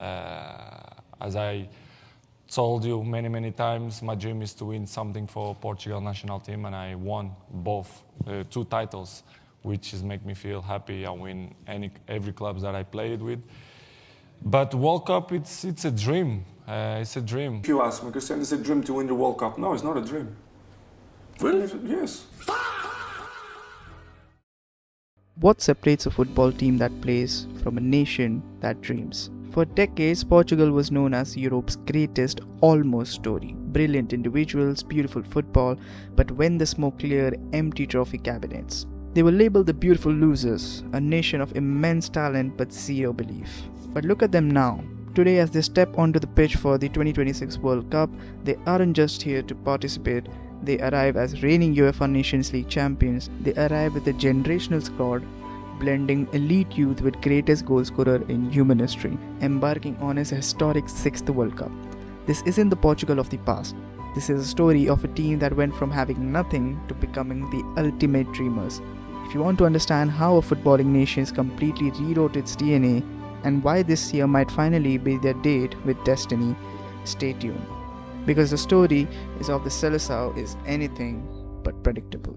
As I told you many times, my dream is to win something for Portugal National Team, and I won both, 2 titles, which is make me feel happy. I win every clubs that I played with. But World Cup, it's a dream. It's a dream. If you ask me, Cristiano, is it a dream to win the World Cup? No, it's not a dream. Really? Yes. What separates a football team that plays from a nation that dreams? For decades, Portugal was known as Europe's greatest almost story. Brilliant individuals, beautiful football, but when the smoke cleared, empty trophy cabinets. They were labeled the beautiful losers, a nation of immense talent but zero belief. But look at them now. Today, as they step onto the pitch for the 2026 World Cup, they aren't just here to participate. They arrive as reigning UEFA Nations League champions. They arrive with a generational squad, blending elite youth with greatest goal scorer in human history, embarking on his historic 6th World Cup. This isn't the Portugal of the past. This is a story of a team that went from having nothing to becoming the ultimate dreamers. If you want to understand how a footballing nation completely rewrote its DNA and why this year might finally be their date with destiny, stay tuned. Because the story is of the Seleção is anything but predictable.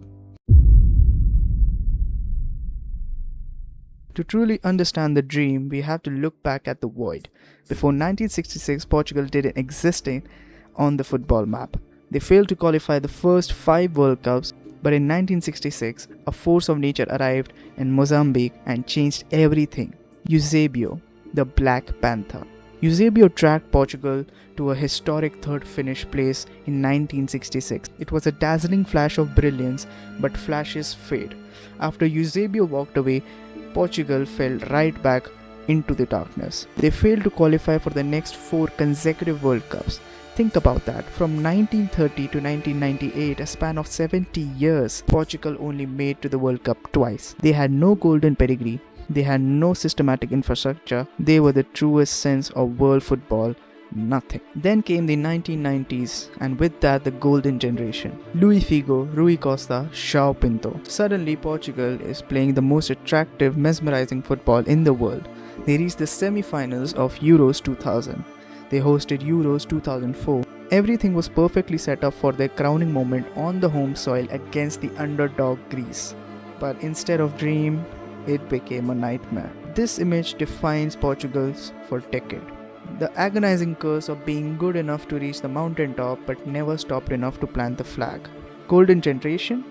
To truly understand the dream, we have to look back at the void. Before 1966, Portugal didn't exist on the football map. They failed to qualify the first 5 World Cups, but in 1966, a force of nature arrived in Mozambique and changed everything. Eusébio, the Black Panther. Eusébio dragged Portugal to a historic third finish place in 1966. It was a dazzling flash of brilliance, but flashes fade. After Eusébio walked away, Portugal fell right back into the darkness. They failed to qualify for the next 4 consecutive World Cups. Think about that. From 1930 to 1998, a span of 70 years, Portugal only made to the World Cup twice. They had no golden pedigree. They had no systematic infrastructure. They were the truest sense of world football. Nothing. Then came the 1990s, and with that the golden generation. Luis Figo, Rui Costa, João Pinto. Suddenly Portugal is playing the most attractive, mesmerizing football in the world. They reached the semi-finals of Euros 2000. They hosted Euros 2004. Everything was perfectly set up for their crowning moment on the home soil against the underdog Greece. But instead of dream, it became a nightmare. This image defines Portugal's for a decade. The agonizing curse of being good enough to reach the mountaintop but never stopped enough to plant the flag. Golden generation?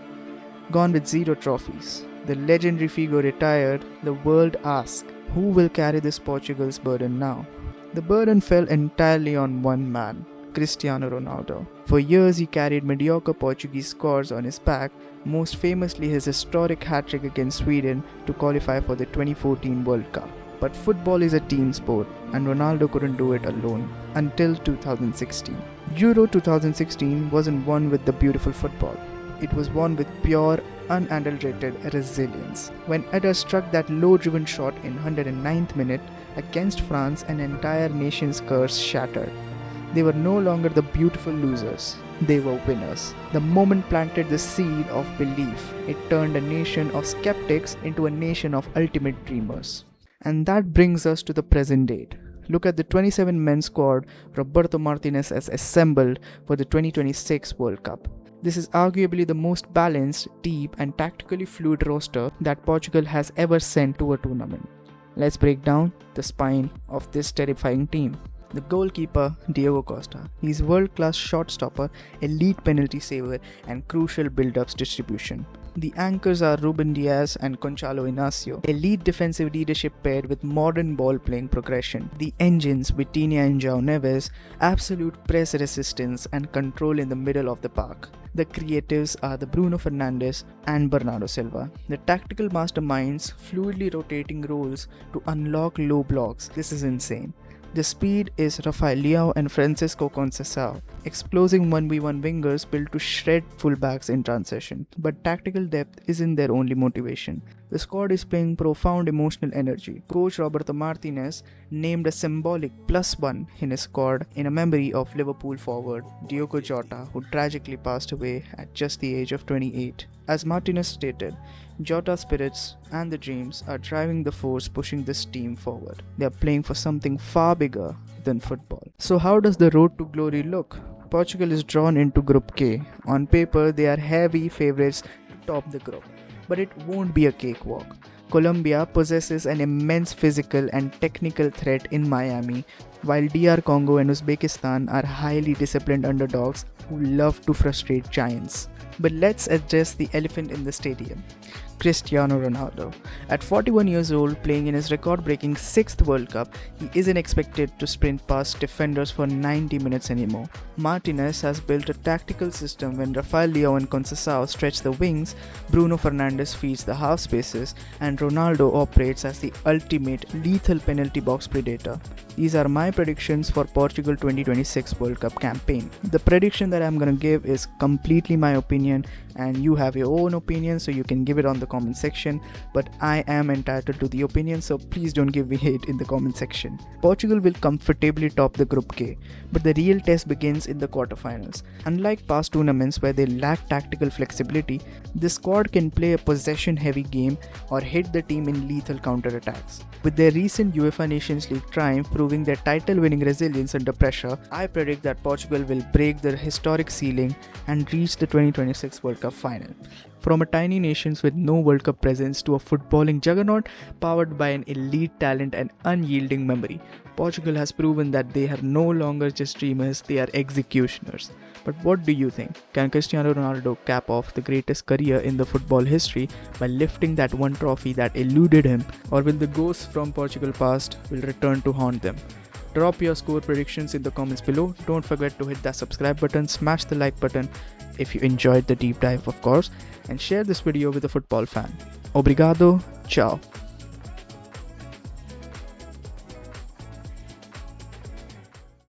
Gone with 0 trophies. The legendary Figo retired. The world asked, who will carry this Portugal's burden now? The burden fell entirely on one man, Cristiano Ronaldo. For years he carried mediocre Portuguese squads on his back, most famously his historic hat-trick against Sweden to qualify for the 2014 World Cup. But football is a team sport, and Ronaldo couldn't do it alone until 2016. Euro 2016 wasn't won with the beautiful football. It was won with pure, unadulterated resilience. When Eder struck that low-driven shot in 109th minute against France, an entire nation's curse shattered. They were no longer the beautiful losers. They were winners. The moment planted the seed of belief. It turned a nation of skeptics into a nation of ultimate dreamers. And that brings us to the present date. Look at the 27-men squad Roberto Martínez has assembled for the 2026 World Cup. This is arguably the most balanced, deep and tactically fluid roster that Portugal has ever sent to a tournament. Let's break down the spine of this terrifying team. The goalkeeper, Diego Costa. He's world-class shot stopper, elite penalty saver and crucial build-ups distribution. The anchors are Ruben Dias and Gonçalo Inácio, elite defensive leadership paired with modern ball-playing progression. The engines, Vitinha and João Neves, absolute press resistance and control in the middle of the park. The creatives are the Bruno Fernandes and Bernardo Silva. The tactical masterminds, fluidly rotating roles to unlock low blocks. This is insane. The speed is Rafael Leao and Francisco Conceição, explosive 1v1 wingers built to shred fullbacks in transition. But tactical depth isn't their only motivation. The squad is playing profound emotional energy. Coach Roberto Martínez named a symbolic +1 in his squad in a memory of Liverpool forward Diogo Jota, who tragically passed away at just the age of 28. As Martínez stated, Jota spirits and the dreams are driving the force pushing this team forward. They are playing for something far bigger than football. So how does the road to glory look? Portugal is drawn into Group K. On paper, they are heavy favorites to top the group, but it won't be a cakewalk. Colombia possesses an immense physical and technical threat in Miami, while DR Congo and Uzbekistan are highly disciplined underdogs who love to frustrate giants. But let's address the elephant in the stadium. Cristiano Ronaldo. At 41 years old, playing in his record-breaking 6th World Cup, he isn't expected to sprint past defenders for 90 minutes anymore. Martinez has built a tactical system when Rafael Leao and Conceição stretch the wings, Bruno Fernandes feeds the half spaces, and Ronaldo operates as the ultimate lethal penalty box predator. These are my predictions for Portugal 2026 World Cup campaign. The prediction that I'm gonna give is completely my opinion, and you have your own opinion, so you can give it on the comment section, but I am entitled to the opinion, so please don't give me hate in the comment section. Portugal will comfortably top the Group K, but the real test begins in the quarterfinals. Unlike past tournaments where they lack tactical flexibility, this squad can play a possession heavy game or hit the team in lethal counterattacks. With their recent UEFA Nations League triumph proving their title winning resilience under pressure, I predict that Portugal will break their historic ceiling and reach the 2026 World Cup final. From a tiny nation with no World Cup presence to a footballing juggernaut powered by an elite talent and unyielding memory, Portugal has proven that they are no longer just dreamers, they are executioners. But what do you think? Can Cristiano Ronaldo cap off the greatest career in the football history by lifting that one trophy that eluded him, or will the ghosts from Portugal past will return to haunt them? Drop your score predictions in the comments below. Don't forget to hit that subscribe button, smash the like button if you enjoyed the deep dive, of course, and share this video with a football fan. Obrigado, ciao.